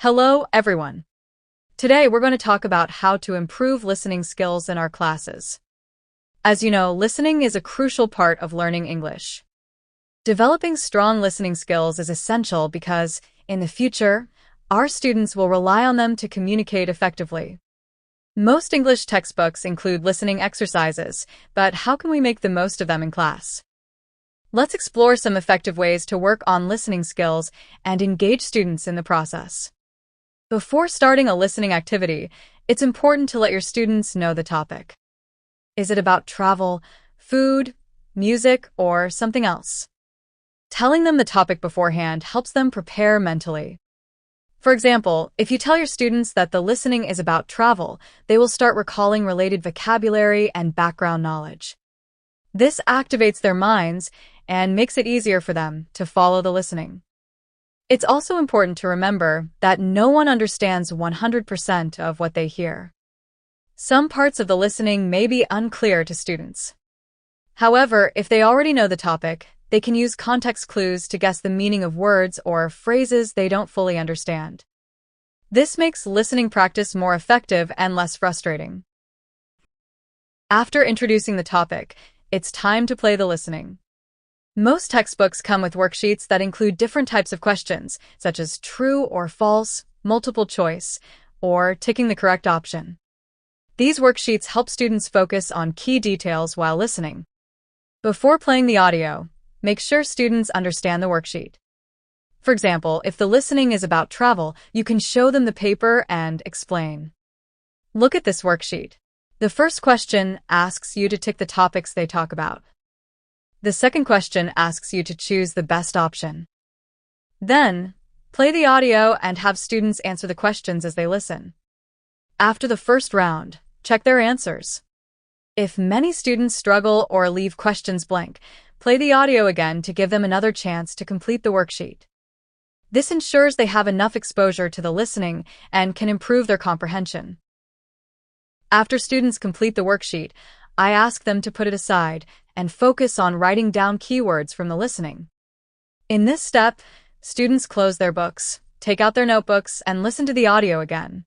Hello, everyone. Today we're going to talk about how to improve listening skills in our classes. As you know, listening is a crucial part of learning English. Developing strong listening skills is essential because, in the future, our students will rely on them to communicate effectively. Most English textbooks include listening exercises, but how can we make the most of them in class? Let's explore some effective ways to work on listening skills and engage students in the process. Before starting a listening activity, it's important to let your students know the topic. Is it about travel, food, music, or something else? Telling them the topic beforehand helps them prepare mentally. For example, if you tell your students that the listening is about travel, they will start recalling related vocabulary and background knowledge. This activates their minds and makes it easier for them to follow the listening. It's also important to remember that no one understands 100% of what they hear. Some parts of the listening may be unclear to students. However, if they already know the topic, they can use context clues to guess the meaning of words or phrases they don't fully understand. This makes listening practice more effective and less frustrating. After introducing the topic, it's time to play the listening. Most textbooks come with worksheets that include different types of questions, such as true or false, multiple choice, or ticking the correct option. These worksheets help students focus on key details while listening. Before playing the audio, make sure students understand the worksheet. For example, if the listening is about travel, you can show them the paper and explain. Look at this worksheet. The first question asks you to tick the topics they talk about. The second question asks you to choose the best option. Then, play the audio and have students answer the questions as they listen. After the first round, check their answers. If many students struggle or leave questions blank, play the audio again to give them another chance to complete the worksheet. This ensures they have enough exposure to the listening and can improve their comprehension. After students complete the worksheet, I ask them to put it aside and focus on writing down keywords from the listening. In this step, students close their books, take out their notebooks, and listen to the audio again.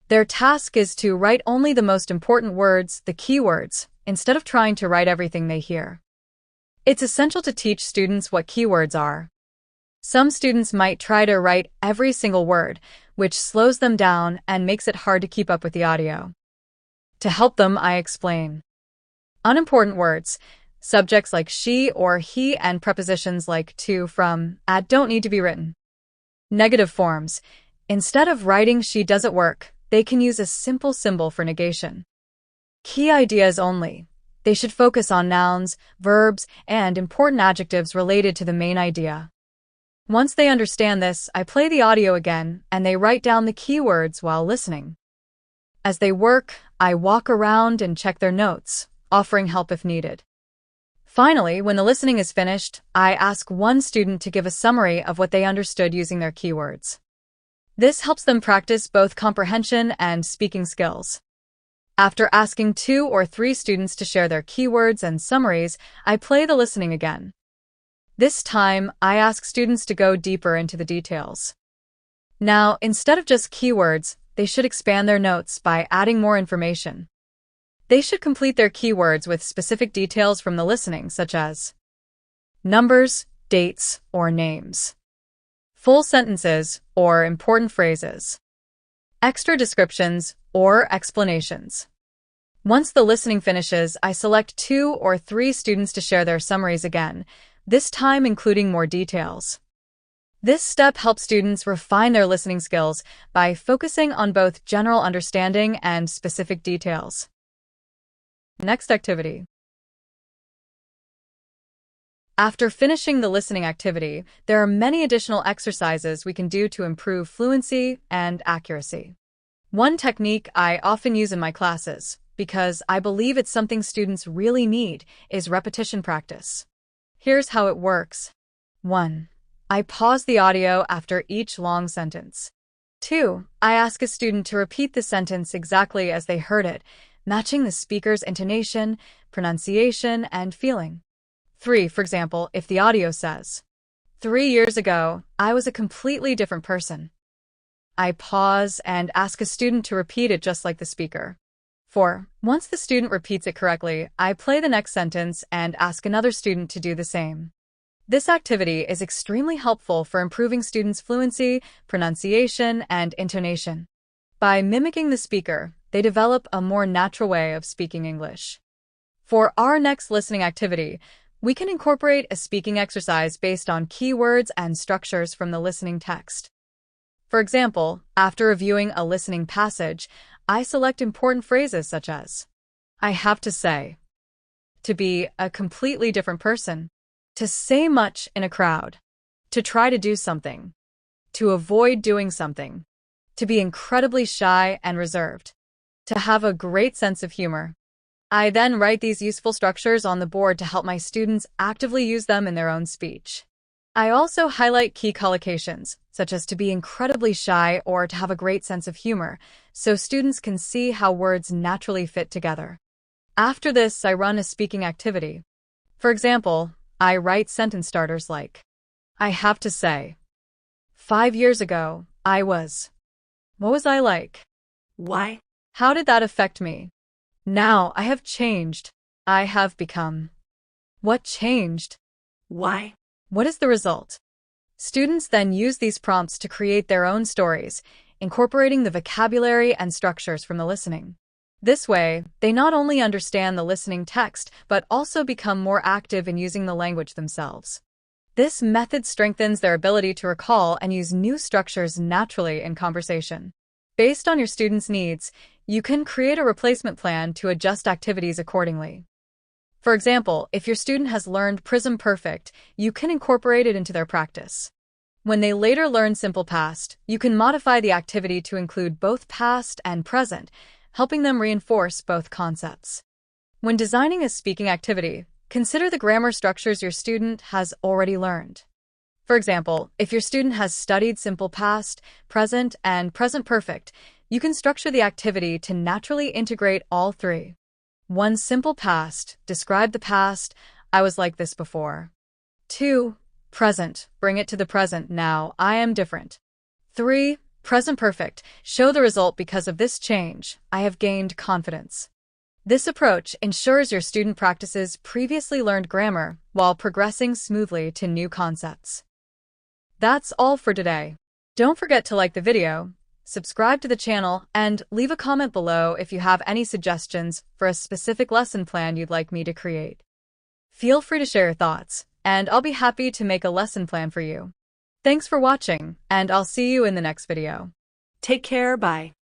Their task is to write only the most important words, the keywords, instead of trying to write everything they hear. It's essential to teach students what keywords are. Some students might try to write every single word, which slows them down and makes it hard to keep up with the audio. To help them, I explain. Unimportant words, subjects like she or he, and prepositions like to, from, at don't need to be written. Negative forms. Instead of writing she doesn't work, they can use a simple symbol for negation. Key ideas only. They should focus on nouns, verbs, and important adjectives related to the main idea. Once they understand this, I play the audio again, and they write down the keywords while listening. As they work, I walk around and check their notes, offering help if needed. Finally, when the listening is finished, I ask one student to give a summary of what they understood using their keywords. This helps them practice both comprehension and speaking skills. After asking 2 or 3 students to share their keywords and summaries, I play the listening again. This time, I ask students to go deeper into the details. Now, instead of just keywords, they should expand their notes by adding more information. They should complete their keywords with specific details from the listening, such as numbers, dates, or names, full sentences or important phrases, extra descriptions or explanations. Once the listening finishes, I select 2 or 3 students to share their summaries again, this time including more details. This step helps students refine their listening skills by focusing on both general understanding and specific details. Next activity. After finishing the listening activity, there are many additional exercises we can do to improve fluency and accuracy. One technique I often use in my classes, because I believe it's something students really need, is repetition practice. Here's how it works. 1. I pause the audio after each long sentence. 2. I ask a student to repeat the sentence exactly as they heard it, matching the speaker's intonation, pronunciation, and feeling. 3. For example, if the audio says, 3 years ago, I was a completely different person, I pause and ask a student to repeat it just like the speaker. 4. Once the student repeats it correctly, I play the next sentence and ask another student to do the same. This activity is extremely helpful for improving students' fluency, pronunciation, and intonation. By mimicking the speaker, they develop a more natural way of speaking English. For our next listening activity, we can incorporate a speaking exercise based on keywords and structures from the listening text. For example, after reviewing a listening passage, I select important phrases such as, I have to say, to be a completely different person, to say much in a crowd, to try to do something, to avoid doing something, to be incredibly shy and reserved, to have a great sense of humor. I then write these useful structures on the board to help my students actively use them in their own speech. I also highlight key collocations, such as to be incredibly shy or to have a great sense of humor, so students can see how words naturally fit together. After this, I run a speaking activity. For example, I write sentence starters like, I have to say, 5 years ago, I was. What was I like? Why? How did that affect me? Now I have changed. I have become. What changed? Why? What is the result? Students then use these prompts to create their own stories, incorporating the vocabulary and structures from the listening. This way, they not only understand the listening text, but also become more active in using the language themselves. This method strengthens their ability to recall and use new structures naturally in conversation. Based on your students' needs, you can create a replacement plan to adjust activities accordingly. For example, if your student has learned Prism Perfect, you can incorporate it into their practice. When they later learn Simple Past, you can modify the activity to include both past and present, helping them reinforce both concepts. When designing a speaking activity, consider the grammar structures your student has already learned. For example, if your student has studied Simple Past, Present, and Present Perfect, you can structure the activity to naturally integrate all three. 1. Simple Past. Describe the past. I was like this before. 2. Present. Bring it to the present. Now, I am different. 3. Present Perfect. Show the result because of this change. I have gained confidence. This approach ensures your student practices previously learned grammar while progressing smoothly to new concepts. That's all for today. Don't forget to like the video, subscribe to the channel, and leave a comment below if you have any suggestions for a specific lesson plan you'd like me to create. Feel free to share your thoughts, and I'll be happy to make a lesson plan for you. Thanks for watching, and I'll see you in the next video. Take care, bye.